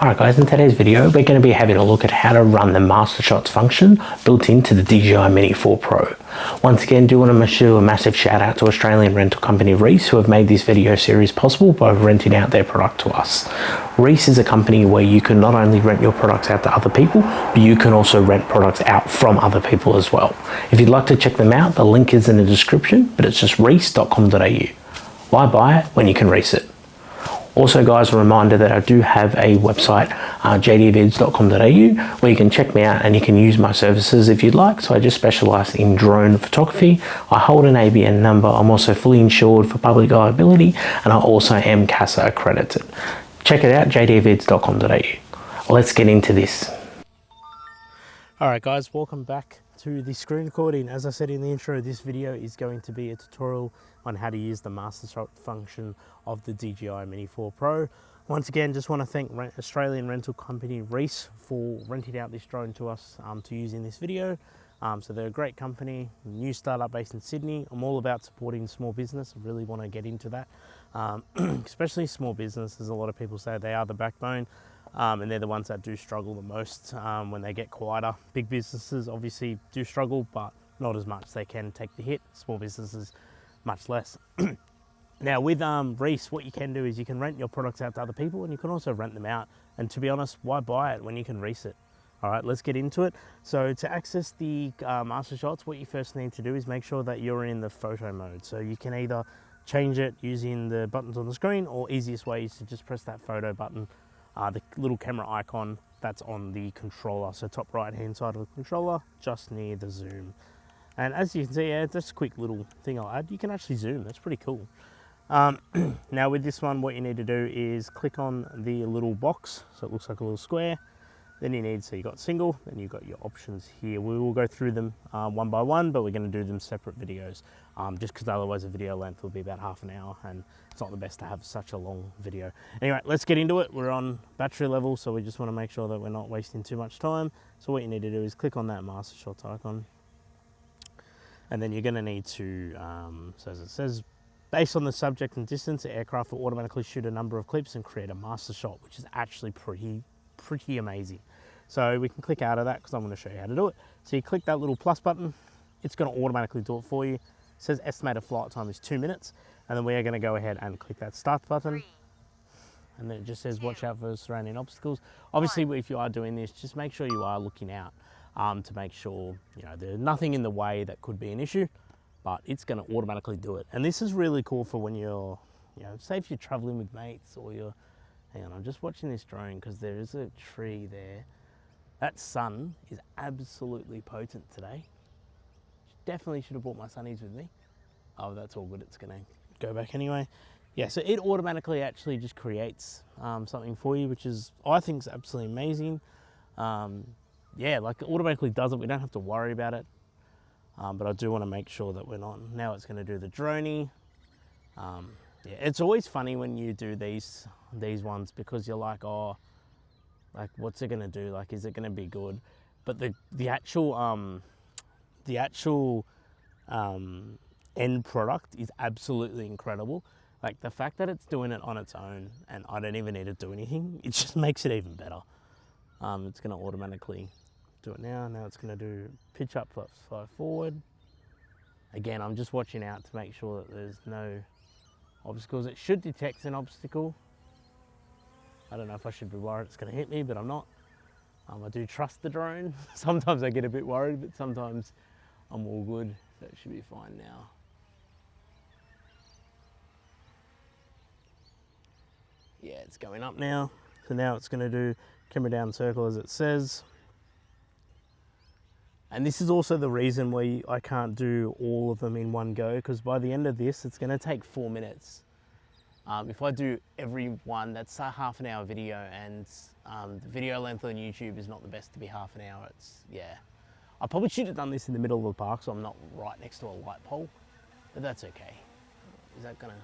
Alright guys, in today's video we're going to be having a look at how to run the mastershots function built into the DJI Mini 4 Pro. Once again, do want to do a massive shout out to Australian rental company Reese, who have made this video series possible by renting out their product to us. Reese is a company where you can not only rent your products out to other people, but you can also rent products out from other people as well. If you'd like to check them out, the link is in the description, but it's just reese.com.au. Why buy it when you can Reese it? Also guys, a reminder that I do have a website, jdvids.com.au, where you can check me out and you can use my services if you'd like. So I just specialise in drone photography. I hold an ABN number. I'm also fully insured for public liability, and I also am CASA accredited. Check it out, jdvids.com.au. Let's get into this. Alright guys, welcome back to the screen recording. As I said in the intro, this video is going to be a tutorial on how to use the mastershot function of the DJI Mini 4 Pro. Once again, just want to thank Australian rental company Reese for renting out this drone to us to use in this video. So they're a great company, new startup based in Sydney. I'm all about supporting small business. I really want to get into that, especially small businesses. A lot of people say they are the backbone. And they're the ones that do struggle the most when they get quieter. Big businesses obviously do struggle, but not as much. They can take the hit. Small businesses, much less. Now with Reese, what you can do is you can rent your products out to other people, and you can also rent them out. And to be honest, why buy it when you can Reese it? All right, let's get into it. So to access the mastershots, what you first need to do is make sure that you're in the photo mode. So you can either change it using the buttons on the screen, or easiest way is to just press that photo button. The little camera icon that's on the controller, so top right hand side of the controller, just near the zoom. And as you can see, yeah, just a quick little thing I'll add, you can actually zoom. That's pretty cool. Now with this one, what you need to do is click on the little box, so it looks like a little square. Then you need, so you got single, then you've got your options here. We will go through them one by one, but we're going to do them separate videos, just because otherwise the video length will be about half an hour, and it's not the best to have such a long video. Anyway, let's get into it. We're on battery level, so we just want to make sure that we're not wasting too much time. So what you need to do is click on that mastershots icon, and then you're going to need to, so as it says, based on the subject and distance, the aircraft will automatically shoot a number of clips and create a master shot, which is actually pretty amazing. So we can click out of that because I'm going to show you how to do it. So you click that little plus button, it's going to automatically do it for you. It says estimated flight time is 2 minutes, and then we are going to go ahead and click that start button. And then it just says watch out for surrounding obstacles. Obviously, if you are doing this, just make sure you are looking out to make sure there's nothing in the way that could be an issue, but it's going to automatically do it. And this is really cool for when you're, say if you're traveling with mates, or you're, hang on, I'm just watching this drone because there is a tree there. That sun is absolutely potent today. Definitely should have brought my sunnies with me. Oh, that's all good. It's going to go back anyway. Yeah, so it automatically actually just creates something for you, which is, I think, is absolutely amazing. Yeah, like it automatically does it. We don't have to worry about it. But I do want to make sure that we're not. Now it's going to do the droney. Yeah, it's always funny when you do these ones, because you're like, oh, like what's it going to do? Like, is it going to be good? But the actual end product is absolutely incredible. Like the fact that it's doing it on its own and I don't even need to do anything, it just makes it even better. It's going to automatically do it now. Now it's going to do pitch up, fly forward. Again, I'm just watching out to make sure that there's no obstacles. It should detect an obstacle. I don't know if I should be worried it's going to hit me, but I'm not. I do trust the drone. Sometimes I get a bit worried, but sometimes I'm all good, so it should be fine now. Yeah, it's going up now. So now it's going to do camera down circle as it says. And this is also the reason why I can't do all of them in one go, because by the end of this, it's going to take 4 minutes. If I do every one, that's a half an hour video, and the video length on YouTube is not the best to be half an hour. Yeah. I probably should have done this in the middle of the park, so I'm not right next to a light pole, but that's okay. Is that gonna?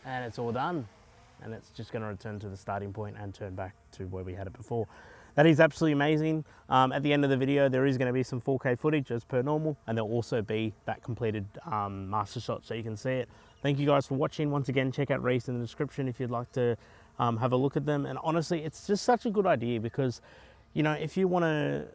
And it's all done. And it's just gonna return to the starting point and turn back to where we had it before. that is absolutely amazing. At the end of the video, there is going to be some 4K footage as per normal, and there'll also be that completed master shot so you can see it. Thank you guys for watching. Once again, check out Reese in the description if you'd like to have a look at them. And honestly, it's just such a good idea because, you know, if you want to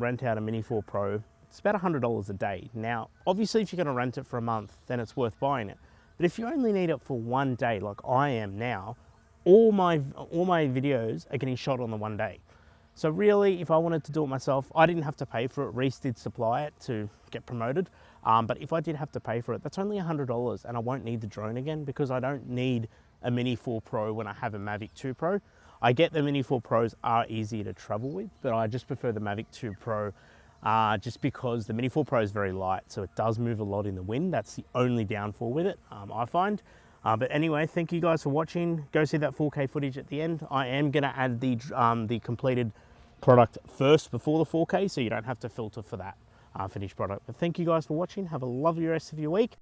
rent out a Mini 4 Pro, it's about $100 a day. Now, obviously, if you're going to rent it for a month, then it's worth buying it. But if you only need it for one day, like I am now, all my videos are getting shot on the one day. So really, if I wanted to do it myself, I didn't have to pay for it. Reese did supply it to get promoted. But if I did have to pay for it, that's only $100, and I won't need the drone again because I don't need a Mini 4 Pro when I have a Mavic 2 Pro. I get the Mini 4 Pros are easier to travel with, but I just prefer the Mavic 2 Pro just because the Mini 4 Pro is very light, so it does move a lot in the wind. That's the only downfall with it, I find. But anyway, thank you guys for watching. Go see that 4K footage at the end. I am gonna add the completed product first before the 4K, so you don't have to filter for that finished product. But thank you guys for watching. Have a lovely rest of your week.